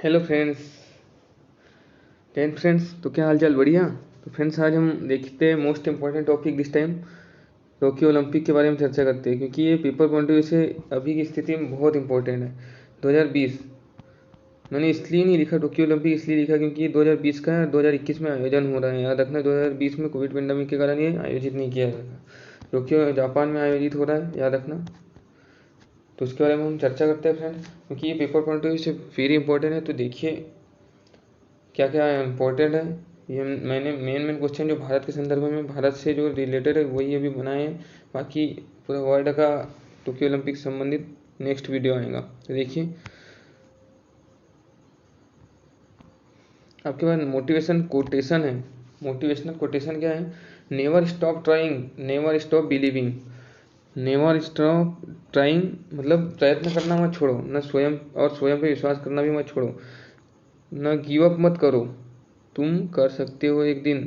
Hello friends. Friends, तो क्या हाल चाल? बढ़िया। तो फ्रेंड्स, आज हम देखते हैं most important topic this time Tokyo Olympic के बारे में चर्चा करते हैं, क्योंकि ये पेपर पॉइंट ऑफ व्यू से अभी की स्थिति में बहुत इंपॉर्टेंट है। 2020 मैंने इसलिए नहीं लिखा टोक्यो ओलंपिक, इसलिए लिखा क्योंकि ये 2020 का है, 2021 में आयोजन हो रहा है। याद रखना, 2020 में कोविड पेंडेमिक के कारण ये आयोजित नहीं किया गया। टोक्यो जापान में आयोजित हो रहा है, याद रखना। तो उसके बारे में हम चर्चा करते हैं फ्रेंड्स, क्योंकि ये पेपर पॉइंट ऑफ व्यू से वेरी इंपॉर्टेंट है। तो देखिए क्या क्या इम्पोर्टेंट है। ये मैंने मेन क्वेश्चन जो भारत के संदर्भ में, भारत से जो रिलेटेड है, वही अभी बनाए हैं। बाकी पूरा वर्ल्ड का टोक्यो ओलंपिक संबंधित नेक्स्ट वीडियो आएगा। तो देखिए, आपके पास मोटिवेशन कोटेशन है। मोटिवेशनल कोटेशन क्या है? Never stop trying, never stop believing. Never stop trying मतलब प्रयत्न करना मत छोड़ो, न स्वयं पे विश्वास करना भी मत छोड़ो, न गिव अप मत करो। तुम कर सकते हो, एक दिन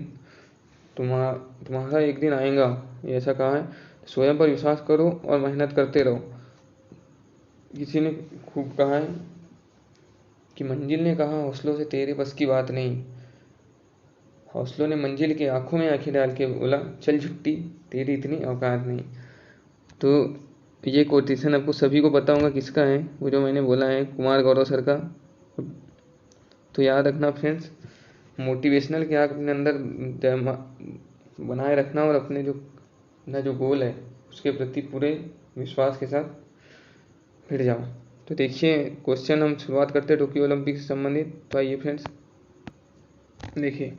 तुम्हारा एक दिन आएगा, ये ऐसा कहा है। स्वयं पर विश्वास करो और मेहनत करते रहो। किसी ने खूब कहा है कि मंजिल ने कहा, हौसलों से तेरे बस की बात नहीं। हौसलों ने मंजिल की आंखों में आंखें डाल के बोला, चल छुट्टी, तेरी इतनी औकात नहीं। तो ये कोटेशन आपको सभी को पता होगा किसका है, वो जो मैंने बोला है, कुमार गौरव सर का। तो याद रखना फ्रेंड्स, मोटिवेशनल क्या अपने अंदर बनाए रखना और अपने जो गोल है उसके प्रति पूरे विश्वास के साथ भिड़ जाओ। तो देखिए क्वेश्चन हम शुरुआत करते हैं टोक्यो ओलंपिक से संबंधित। तो आइए फ्रेंड्स, देखिए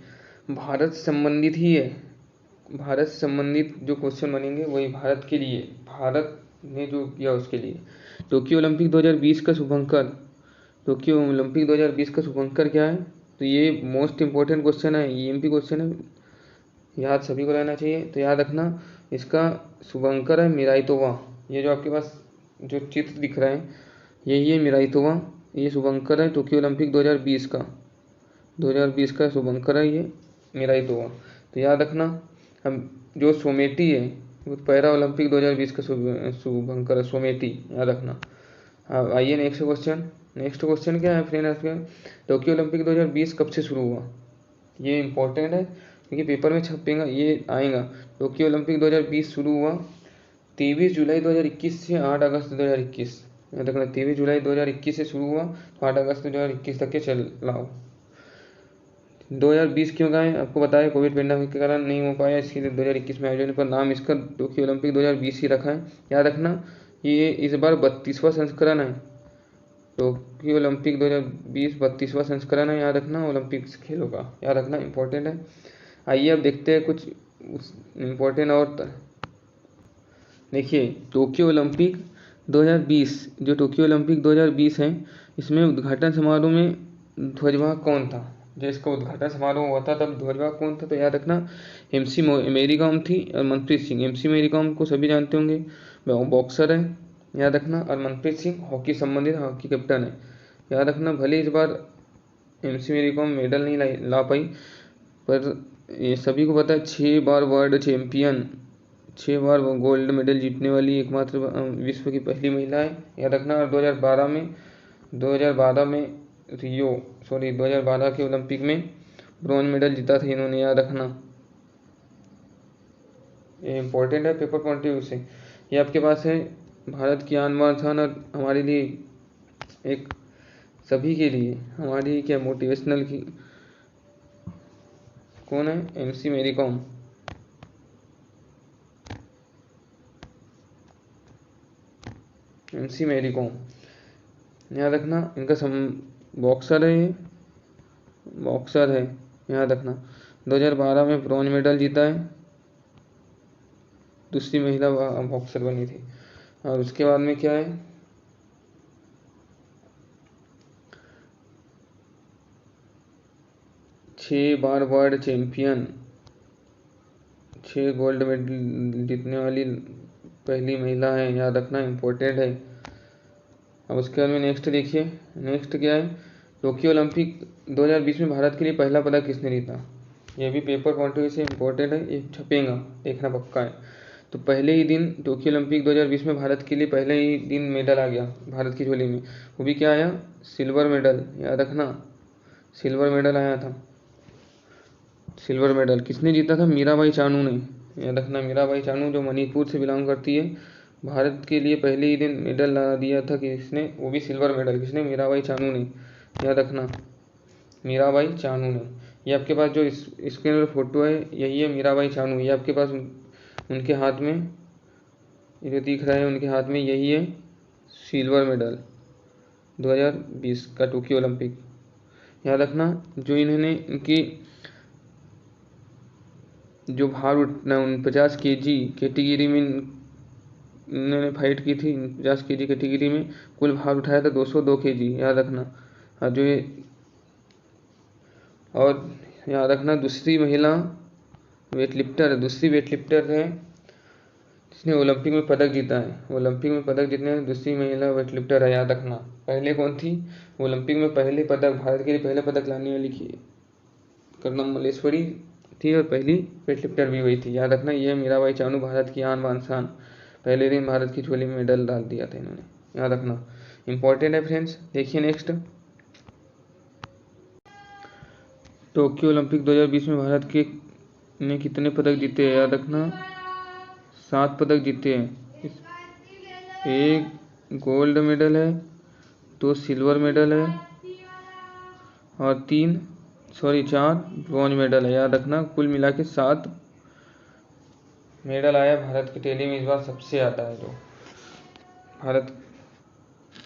भारत से संबंधित ही है। भारत से संबंधित जो क्वेश्चन बनेंगे वही भारत के लिए, भारत ने जो किया उसके लिए। टोक्यो ओलंपिक 2020 का शुभंकर, टोक्यो ओलंपिक 2020 का शुभंकर क्या है? तो ये मोस्ट इंपॉर्टेंट क्वेश्चन है, ईएमपी क्वेश्चन है, याद सभी को रहना चाहिए। तो याद रखना, इसका शुभंकर है मिराइतोवा। ये जो आपके पास जो चित्र दिख रहा है, यही है मिराइतोवा। ये शुभंकर है टोक्यो ओलंपिक 2020 का, 2020 का शुभंकर है ये मिराइतोवा। तो याद रखना, हम जो सोमेटी है वो पैरा ओलंपिक 2020 का शुभंकर है, सोमेटी, याद रखना। अब आइए नेक्स्ट क्वेश्चन। नेक्स्ट क्वेश्चन क्या है फ्रेंड आपके, टोक्यो ओलंपिक 2020 कब से शुरू हुआ? ये इंपॉर्टेंट है क्योंकि पेपर में छपेगा, ये आएगा। टोक्यो ओलंपिक 2020 शुरू हुआ 23 जुलाई 2021 से 8 अगस्त 2021। याद रखना, 23 जुलाई 2021 से शुरू हुआ, 8 अगस्त 2021 तक के चला हो। 2020 क्यों गए आपको बताया, कोविड पेंडेमिक के कारण नहीं हो पाया, इसलिए 2021 में आयोजन पर नाम इसका टोक्यो ओलंपिक 2020 ही रखा है। याद रखना, ये इस बार 32वां संस्करण है। टोक्यो ओलंपिक 2020 32वां संस्करण है, याद रखना, ओलंपिक्स खेलों का, याद रखना, इंपॉर्टेंट है। आइए अब देखते हैं कुछ इम्पोर्टेंट और। देखिए टोक्यो ओलंपिक 2020, जो टोक्यो ओलंपिक 2020 है, इसमें उद्घाटन समारोह में ध्वजवाहक कौन था? जो इसका उद्घाटन समारोह हुआ था तब ध्वजवाहक कौन था? तो याद रखना, एमसी मेरी कॉम थी और मनप्रीत सिंह। एमसी मेरी कॉम को सभी जानते होंगे, बॉक्सर है, याद रखना। और मनप्रीत सिंह हॉकी संबंधित हॉकी कैप्टन है, याद रखना। भले इस बार एमसी मेरी कॉम मेडल नहीं ला पाई, पर ये सभी को पता है 6 बार वर्ल्ड चैम्पियन, 6 बार गोल्ड मेडल जीतने वाली एकमात्र विश्व की पहली महिला है, याद रखना। और 2012 में 2012 के ओलंपिक में ब्रॉन्ज मेडल जीता था इन्होंने, याद रखना। ये इंपॉर्टेंट है पेपर पॉइंट ऑफ व्यू से। ये आपके पास है भारत की आन बान शान, और हमारे लिए एक, सभी के लिए हमारी क्या मोटिवेशनल की, कौन है? एमसी मेरी कॉम। एमसी मेरी कॉम, याद रखना। इनका बॉक्सर है, ये बॉक्सर है, याद रखना। 2012 में ब्रॉन्ज मेडल जीता है, दूसरी महिला बॉक्सर बनी थी। और उसके बाद में क्या है, 6 बार वर्ल्ड चैम्पियन, 6 गोल्ड मेडल जीतने वाली पहली महिला है, याद रखना, इम्पोर्टेंट है। अब उसके बाद में नेक्स्ट देखिए, नेक्स्ट क्या है, टोक्यो ओलंपिक 2020 में भारत के लिए पहला पदक किसने जीता? ये भी पेपर पॉइंट ऑफ व्यू से इम्पोर्टेंट है, ये छपेगा, देखना पक्का है। तो पहले ही दिन टोक्यो ओलंपिक 2020 में भारत के लिए पहले ही दिन मेडल आ गया भारत की झोली में। वो भी क्या आया? सिल्वर मेडल, याद रखना, सिल्वर मेडल आया था। सिल्वर मेडल किसने जीता था? मीराबाई चानू ने, याद रखना, मीराबाई चानू जो मणिपुर से बिलोंग करती है, भारत के लिए पहले ही दिन मेडल ला दिया था किसने? वो भी सिल्वर मेडल, किसने? मीराबाई चानू ने, याद रखना, मीराबाई चानू ने। ये आपके पास जो स्क्रीन पर फोटो है यही है मीराबाई चानू। ये आपके पास उनके हाथ में, ये जो दिख रहा है उनके हाथ में, यही है सिल्वर मेडल 2020 का टोक्यो ओलंपिक। याद रखना, जो इन्होंने इनकी जो भार उठना 50 kg कैटेगरी में इन्होंने फाइट की थी, 50 kg कैटेगरी में कुल भार उठाया था 202 kg, याद रखना। और जो ये, और याद रखना, दूसरी महिला वेटलिफ्टर है जिसने ओलंपिक में पदक जीता है। ओलंपिक में पदक जीतने वाली दूसरी महिला वेटलिफ्टर है, याद रखना। पहले कौन थी? ओलंपिक में पहले पदक, भारत के लिए पहले पदक लाने वाली की कर्नम मल्लेश्वरी थी, और पहली वेटलिफ्टर भी वही थी, याद रखना। ये मीराबाई चानू, भारत की आन बान शान। पहले दिन भारत की झोली में मेडल डाल दिया था इन्होंने, याद रखना, इंपॉर्टेंट है फ्रेंड्स। देखिए नेक्स्ट, टोक्यो ओलंपिक 2020 में भारत के ने कितने पदक जीते हैं? याद रखना, 7 पदक जीते हैं। एक गोल्ड मेडल है, 2 सिल्वर मेडल है, और 4 ब्रॉन्ज मेडल है, याद रखना। कुल मिला के 7 मेडल आया भारत की टेली में इस बार, सबसे ज़्यादा है जो भारत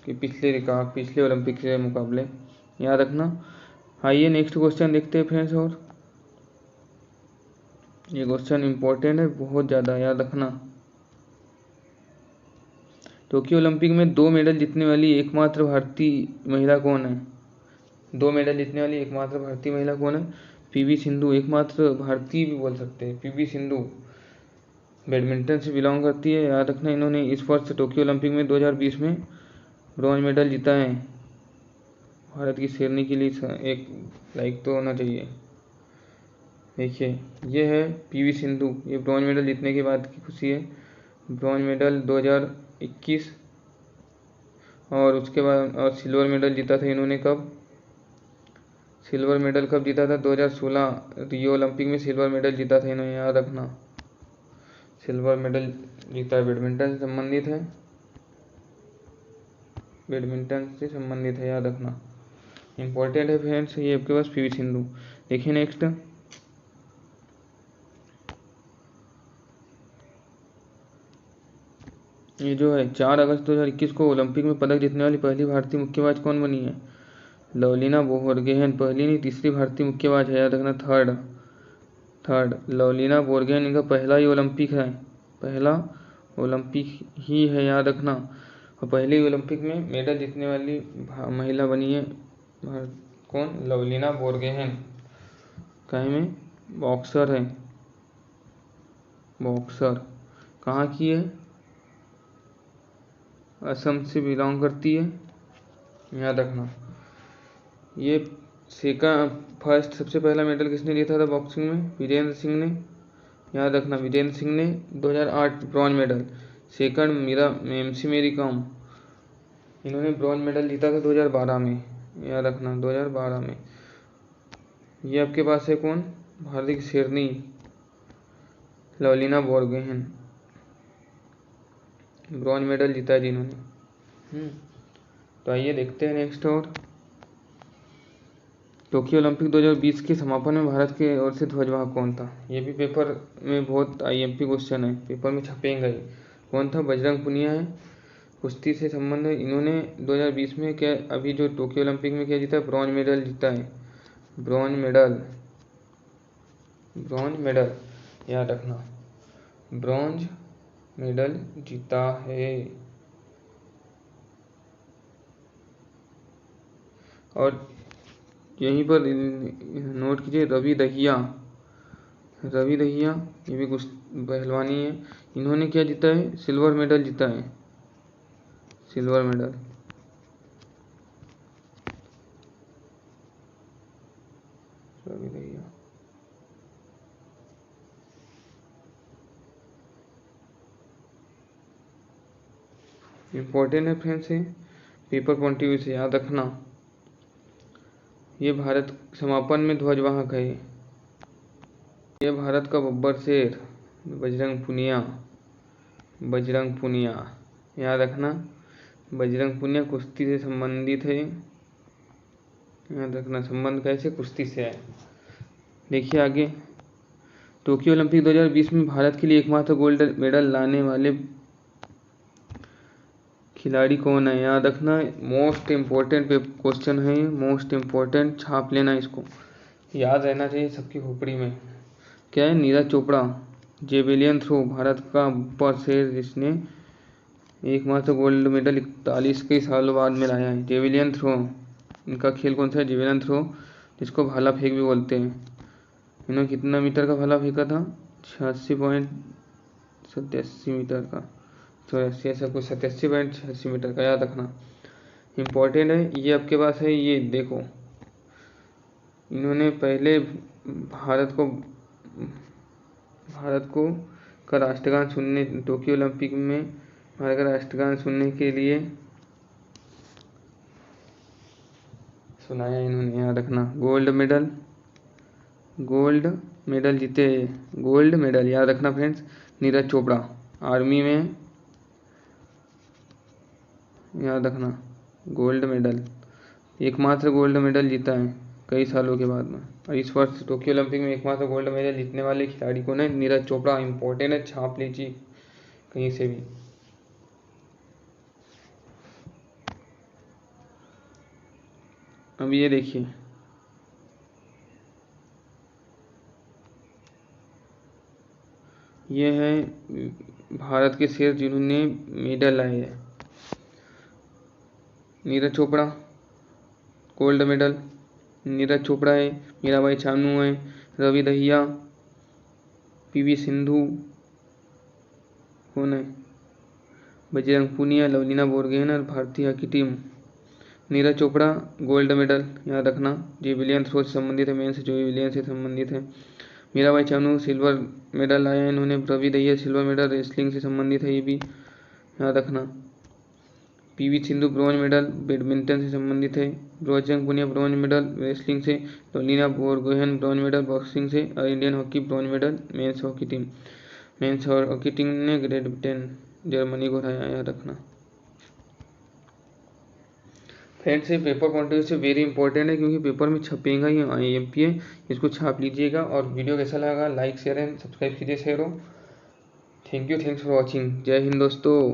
के पिछले ओलंपिक के मुकाबले, याद रखना। आइए नेक्स्ट क्वेश्चन देखते हैं फ्रेंड्स। और ये क्वेश्चन इंपॉर्टेंट है बहुत ज़्यादा, याद रखना। टोक्यो ओलंपिक में 2 मेडल जीतने वाली एकमात्र भारतीय महिला कौन है? 2 मेडल जीतने वाली एकमात्र भारतीय महिला कौन है? पीवी सिंधु। एकमात्र भारतीय भी बोल सकते हैं, पीवी सिंधु बैडमिंटन से बिलोंग करती है, याद रखना। इन्होंने इस वर्ष टोक्यो ओलंपिक में 2020 में ब्रॉन्ज मेडल जीता है। भारत की शेरनी के लिए एक लाइक तो होना चाहिए। देखिए, ये है पीवी सिंधु, ये ब्रॉन्ज मेडल जीतने के बाद की खुशी है। ब्रॉन्ज मेडल 2021, और उसके बाद और सिल्वर मेडल जीता था इन्होंने कब? सिल्वर मेडल कब जीता था? 2016 रियो ओलंपिक में सिल्वर मेडल जीता था इन्होंने, याद रखना। सिल्वर मेडल जीता है, बैडमिंटन से संबंधित है, बैडमिंटन से संबंधित है, याद रखना, इंपॉर्टेंट है फ्रेंड्स। ये आपके पास पीवी सिंधु। देखिए नेक्स्ट, ये जो है 4 अगस्त 2021 को ओलंपिक में पदक जीतने वाली पहली भारतीय मुक्केबाज कौन बनी है? लवलीना बोरगोहेन। पहली नहीं, तीसरी भारतीय मुक्केबाज है, याद रखना, थर्ड लवलीना बोरगोहेन। इनका पहला ही ओलंपिक है, पहला ओलंपिक ही है, याद रखना। और पहले ही ओलंपिक में मेडल जीतने वाली महिला बनी है कौन? लवलीना बोरगोहेन। कहे में बॉक्सर है, बॉक्सर। कहाँ की है? असम से बिलोंग करती है, याद रखना। ये फर्स्ट सबसे पहला मेडल किसने जीता था बॉक्सिंग में? वीरेंद्र सिंह ने, याद रखना, वीरेंद्र सिंह ने 2008 ब्रॉन्ज मेडल। सेकंड MC मेरी कॉम, इन्होंने ब्रॉन्ज मेडल जीता था 2012 में, याद रखना, 2012 में। ये आपके पास है कौन? भारतीय की शेरनी लवलीना बोरगोहेन, ब्रॉन्ज मेडल जीता है जिन्होंने। तो आइए देखते हैं नेक्स्ट। और टोक्यो ओलंपिक 2020 के समापन में भारत के ओर से ध्वजवाहक कौन था? ये भी पेपर में बहुत IMP क्वेश्चन है, पेपर में छपेंगे। कौन था? बजरंग पुनिया है, कुश्ती से संबंध है। इन्होंने 2020 में क्या, अभी जो टोक्यो ओलंपिक में क्या जीता है? ब्रॉन्ज मेडल जीता है, ब्रॉन्ज मेडल, याद रखना, ब्रॉन्ज मेडल जीता है। और यहीं पर नोट कीजिए, रवि दहिया, ये भी कुछ पहलवानी है। इन्होंने क्या जीता है? सिल्वर मेडल जीता है, silver medal. Ravi Dahiya, important है फ्रेंड्स ये पेपर पॉइंट ऑफ व्यू से, याद रखना। ये भारत समापन में ध्वजवाहक है, ये भारत का बब्बर शेर बजरंग पुनिया, बजरंग पुनिया याद रखना। बजरंग पुनिया कुश्ती से संबंधित है, याद रखना। संबंध कैसे? कुश्ती से है। देखिए आगे, टोक्यो ओलंपिक 2020 में भारत के लिए एकमात्र गोल्ड मेडल लाने वाले खिलाड़ी कौन है? याद रखना, मोस्ट इम्पोर्टेंट क्वेश्चन है, मोस्ट इम्पोर्टेंट, छाप लेना इसको, याद रहना चाहिए सबकी खोपड़ी में। क्या है? नीरज चोपड़ा। जेवेलियन थ्रो, भारत का बब्बर शेर जिसने एकमात्र गोल्ड मेडल 41 के सालों बाद में लाया है। जेवेलियन थ्रो, इनका खेल कौन सा है? जेवेलियन थ्रो, जिसको भाला फेंक भी बोलते हैं। इन्होंने कितना मीटर का भाला फेंका था? 86.87 मीटर का, 84 ऐसा कुछ, 87.86 मीटर का, याद रखना। इम्पोर्टेंट है ये आपके पास है। ये देखो, इन्होंने पहले भारत को का राष्ट्रगान सुनने, टोक्यो ओलंपिक में भारत का राष्ट्रगान सुनने के लिए सुनाया इन्होंने, याद रखना। गोल्ड मेडल जीते, गोल्ड मेडल, याद रखना फ्रेंड्स। नीरज चोपड़ा, आर्मी में, याद रखना, गोल्ड मेडल, एकमात्र गोल्ड मेडल जीता है कई सालों के बाद में। और इस वर्ष टोक्यो ओलंपिक में एकमात्र गोल्ड मेडल जीतने वाले खिलाड़ी कौन है? नीरज चोपड़ा। इंपॉर्टेंट है, छाप लीजिए कहीं से भी। अब ये देखिए, ये है भारत के शेर जिन्होंने मेडल लाए हैं। नीरज चोपड़ा गोल्ड मेडल, नीरज चोपड़ा है। मीराबाई चानू है, रवि दहिया, पीवी सिंधु, कौन है? बजरंग पुनिया, लवलीना बोरगोहेन और भारतीय hockey team. Neeraj Chopra gold medal, याद रखना। जेवेलियन थ्रो से संबंधित है, मेन से जेवेलियन से संबंधित है। मीराबाई चानू सिल्वर मेडल लाया है इन्होंने। Ravi Dahiya silver medal wrestling से संबंधित है, ये भी याद रखना। PV Sindhu bronze medal badminton से संबंधित है। Bajrang Punia bronze medal wrestling से। Lovlina Borgohain bronze medal boxing से। और Indian hockey bronze medal men's hockey team, men's hockey team ने ग्रेट ब्रिटेन जर्मनी को हराया, याद रखना। फ्रेंड्स ये पेपर पॉइंट ऑफ व्यू से वेरी इंपॉर्टेंट है, क्योंकि पेपर में छपेगा ही IMPA, इसको छाप लीजिएगा। और वीडियो कैसा लगा? लाइक शेयर एंड सब्सक्राइब कीजिए शेयरों। Thanks for watching. जय हिंद दोस्तों।